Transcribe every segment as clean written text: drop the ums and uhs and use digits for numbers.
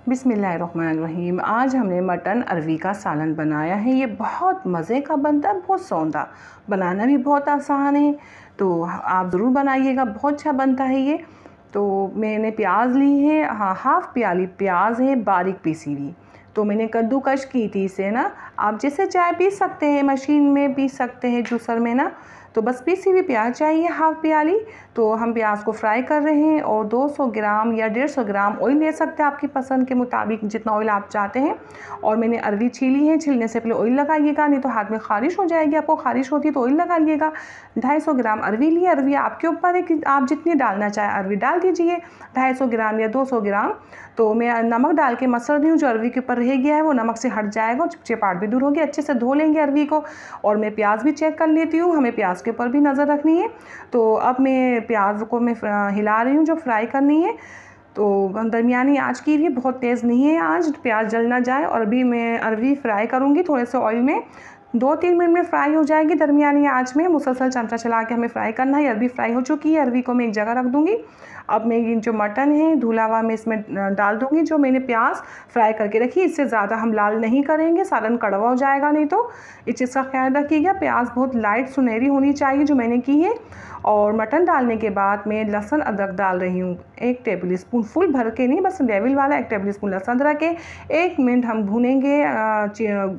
बिस्मिल्लाहिर्रहमानिर्रहीम। आज हमने मटन अरवी का सालन बनाया है। ये बहुत मज़े का बनता है, बहुत सौंधा, बनाना भी बहुत आसान है। तो आप ज़रूर बनाइएगा, बहुत अच्छा बनता है ये। तो मैंने प्याज ली है, हाफ़ प्याली प्याज है बारीक पीसी हुई। तो मैंने कद्दूकश की थी इसे ना, आप जैसे चाय पीस सकते हैं, मशीन में पीस सकते हैं, जूसर में ना। तो बस पीसी हुई प्याज चाहिए हाफ़ प्याली। तो हम प्याज को फ्राई कर रहे हैं और 200 ग्राम या 150 ग्राम ऑयल ले सकते हैं, आपकी पसंद के मुताबिक जितना ऑयल आप चाहते हैं। और मैंने अरवी छीली है, छीलने से पहले ऑयल लगाइएगा, नहीं तो हाथ में ख़ारिश हो जाएगी। आपको ख़ारिश होती है तो ऑयल लगाइएगा। 250 ग्राम अरवी ली। अरवी आपके ऊपर है कि आप जितनी डालना चाहें अरवी डाल दीजिए, 250 ग्राम या 200 ग्राम। तो मैं नमक डाल के मसल रही हूँ, जो अरवी के ऊपर रह गया है वो नमक से हट जाएगा और चिपचिपाहट भी दूर होगी। अच्छे से धो लेंगे अरवी को। और मैं प्याज भी चेक कर लेती हूँ, हमें प्याज के ऊपर भी नज़र रखनी है। तो अब मैं प्याज को मैं हिला रही हूँ, जो फ्राई करनी है। तो दरमियानी आंच की भी, बहुत तेज़ नहीं है आंच, प्याज जल ना जाए। और अभी मैं अरवी फ्राई करूँगी थोड़े से ऑयल में, 2-3 मिनट में फ्राई हो जाएगी। दरमियानी आंच में मुसलसल चमचा चला के हमें फ्राई करना है। अरवी फ्राई हो चुकी है, अरवी को मैं एक जगह रख दूँगी। अब मैं ये जो मटन है धुला हुआ मैं इसमें डाल दूँगी, जो मैंने प्याज फ्राई करके रखी। इससे ज़्यादा हम लाल नहीं करेंगे, सालन कड़वा हो जाएगा नहीं तो। इस चीज़ का ख्याल रखिएगा। प्याज बहुत लाइट सुनहरी होनी चाहिए, जो मैंने की है। और मटन डालने के बाद मैं लहसुन अदरक डाल रही हूँ, 1 टेबल स्पून, फुल भर के नहीं, बस लेवल वाला 1 टेबल स्पून लहसुन अदरक के। 1 मिनट हम भूनेंगे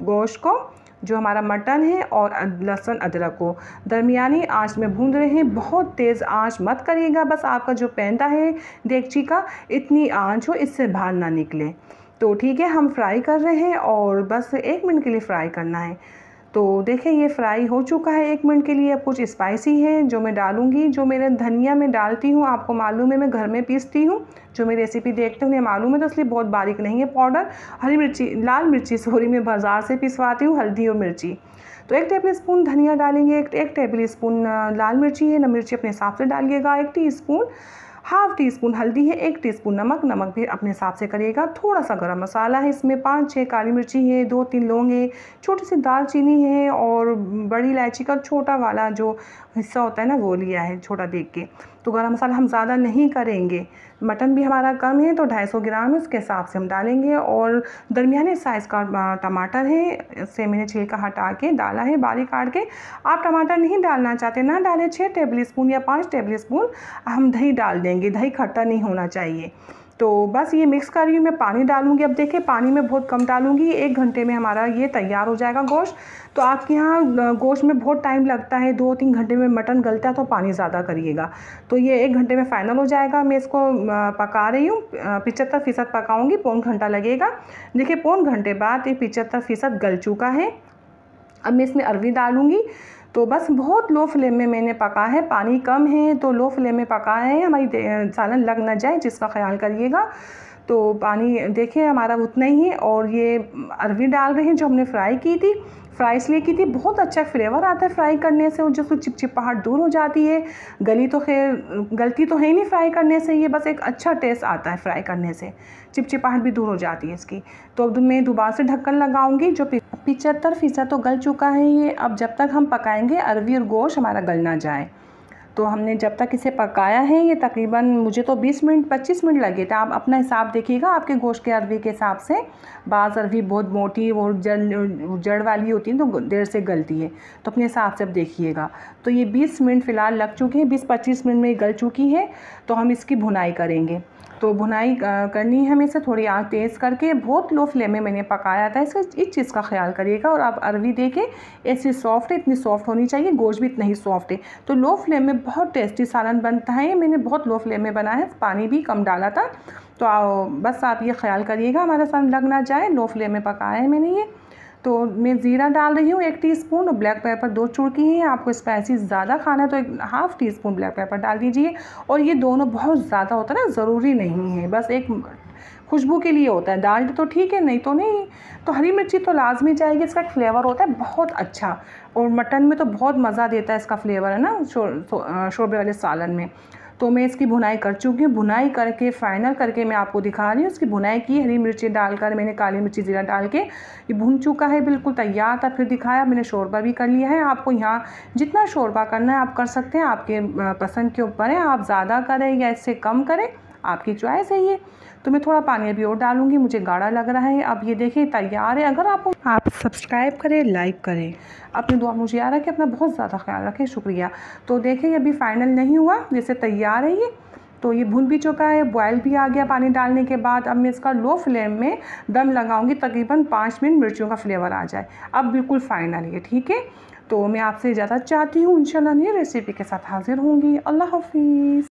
गोश्त को, जो हमारा मटन है, और लहसुन अदरक को दरमियानी आंच में भून रहे हैं। बहुत तेज़ आंच मत करिएगा, बस आपका जो पैंदा है देगची का, इतनी आंच हो, इससे बाहर ना निकले। तो ठीक है, हम फ्राई कर रहे हैं और बस 1 मिनट के लिए फ्राई करना है। तो देखें ये फ्राई हो चुका है 1 मिनट के लिए। अब कुछ स्पाइसी है जो मैं डालूँगी, जो मेरे धनिया में डालती हूँ, आपको मालूम है मैं घर में पीसती हूँ। जो मेरी रेसिपी देखते हैं उन्हें मालूम है, तो इसलिए बहुत बारीक नहीं है पाउडर। हरी मिर्ची, लाल मिर्ची सॉरी, मैं बाज़ार से पिसवाती हूँ, हल्दी और मिर्ची। तो 1 टेबल स्पून धनिया डालेंगे, 1 टेबल स्पून लाल मिर्ची है ना, मिर्ची अपने हिसाब से डालिएगा। 1 टीस्पून, हाफ़ टी स्पून हल्दी है, 1 टीस्पून नमक, नमक भी अपने हिसाब से करिएगा। थोड़ा सा गरम मसाला है इसमें, 5-6 काली मिर्ची है, 2-3 लौंग है, छोटी सी दालचीनी है, और बड़ी इलायची का छोटा वाला जो हिस्सा होता है ना, वो लिया है छोटा देख के। तो गरम मसाला हम ज़्यादा नहीं करेंगे, मटन भी हमारा कम है तो 250 ग्राम है, उसके हिसाब से हम डालेंगे। और दरमियाने साइज़ का टमाटर है, इससे मैंने छिलका हटा के डाला है बारीक काट के। आप टमाटर नहीं डालना चाहते ना डालें, 6 टेबल स्पून या 5 टेबल स्पून हम दही डाल देंगे। दही खट्टा नहीं होना चाहिए। तो बस ये मिक्स कर रही हूँ मैं, पानी डालूँगी। अब देखिए पानी में बहुत कम डालूँगी, 1 घंटे में हमारा ये तैयार हो जाएगा गोश्त। तो आपके यहाँ गोश्त में बहुत टाइम लगता है, 2-3 घंटे में मटन गलता है, तो पानी ज़्यादा करिएगा। तो ये 1 घंटे में फ़ाइनल हो जाएगा। मैं इसको पका रही हूँ, 75% पकाऊँगी, पौन घंटा लगेगा। देखिए पौन घंटे बाद ये 75% गल चुका है। अब मैं इसमें अरवी डालूँगी। तो बस बहुत लो फ्लेम में मैंने पका है, पानी कम है तो लो फ्लेम में पका है, हमारी सालन लग ना जाए, जिसका ख्याल करिएगा। तो पानी देखिए हमारा उतना ही है। और ये अरवी डाल रहे हैं जो हमने फ्राई की थी, फ्राई इसलिए की थी, बहुत अच्छा फ्लेवर आता है फ्राई करने से, जो चिपचिपाहट दूर हो जाती है। गलती तो है ही नहीं फ्राई करने से, ये बस एक अच्छा टेस्ट आता है फ्राई करने से, चिपचिपाहट भी दूर हो जाती है इसकी। तो अब मैं दोबारा से ढक्कन लगाऊंगी। जो 75% तो गल चुका है ये। अब जब तक हम पकाएंगे अरवी और गोश्त हमारा गल ना जाए, तो हमने जब तक इसे पकाया है, ये तकरीबन मुझे तो 20 मिनट 25 मिनट लगे थे। आप अपना हिसाब देखिएगा, आपके गोश्त के अरवी के हिसाब से। बाज़ अरवी बहुत मोटी और जड़ वाली होती है तो देर से गलती है, तो अपने हिसाब से अब देखिएगा। तो ये 20 मिनट फ़िलहाल लग चुके हैं, 20-25 मिनट में गल चुकी है। तो हम इसकी भुनाई करेंगे। तो भुनाई करनी है हमें, इसे थोड़ी आंच तेज़ करके, बहुत लो फ्लेम में मैंने पकाया था। इस चीज़ का ख्याल करिएगा। और आप अरवी देखें ऐसी सॉफ्ट है, इतनी सॉफ्ट होनी चाहिए, गोश्त भी इतना ही सॉफ्ट है। तो लो फ्लेम में बहुत टेस्टी सालन बनता है। मैंने बहुत लो फ्लेम में बनाया है, पानी भी कम डाला था। तो बस आप ये ख्याल करिएगा हमारा सालन लग ना जाए, लो फ्लेम में पकाया है मैंने ये। तो मैं ज़ीरा डाल रही हूँ 1 टीस्पून, और ब्लैक पेपर 2 चुटकी हैं। आपको स्पाइसी ज़्यादा खाना है तो 1/2 टीस्पून ब्लैक पेपर डाल दीजिए। और ये दोनों बहुत ज़्यादा होता है ना, ज़रूरी नहीं है, बस एक खुशबू के लिए होता है। दाल तो ठीक है, नहीं तो नहीं। तो हरी मिर्ची तो लाजमी जाएगी, इसका एक फ्लेवर होता है बहुत अच्छा। और मटन में तो बहुत मज़ा देता है इसका फ्लेवर, है ना, शोरबे वाले सालन में। तो मैं इसकी भुनाई कर चुकी हूँ। भुनाई करके फ़ाइनल करके मैं आपको दिखा रही हूँ। इसकी भुनाई की, हरी मिर्ची डालकर मैंने, काली मिर्ची ज़ीरा डाल के ये भुन चुका है, बिल्कुल तैयार था। फिर दिखाया मैंने, शोरबा भी कर लिया है। आपको यहाँ जितना शोरबा करना है आप कर सकते हैं, आपके पसंद के ऊपर है। आप ज़्यादा करें या इससे कम करें, आपकी चॉइस है ये। तो मैं थोड़ा पानी अभी और डालूँगी, मुझे गाढ़ा लग रहा है। अब ये देखिए तैयार है। अगर आप सब्सक्राइब करें, लाइक करें, अपनी दुआ मुझे याद रखें, अपना बहुत ज़्यादा ख्याल रखें। शुक्रिया। तो देखिए अभी फ़ाइनल नहीं हुआ, जैसे तैयार है ये। तो ये भुन भी चुका है, बॉयल भी आ गया पानी डालने के बाद। अब मैं इसका लो फ्लेम में दम लगाऊंगी, तकरीबन 5 मिनट मिर्चियों का फ्लेवर आ जाए। अब बिल्कुल फ़ाइनल है, ठीक है। तो मैं आपसे इजाज़त चाहती हूँ, इंशाल्लाह नई रेसिपी के साथ हाज़िर होंगी। अल्लाह हाफ़िज़।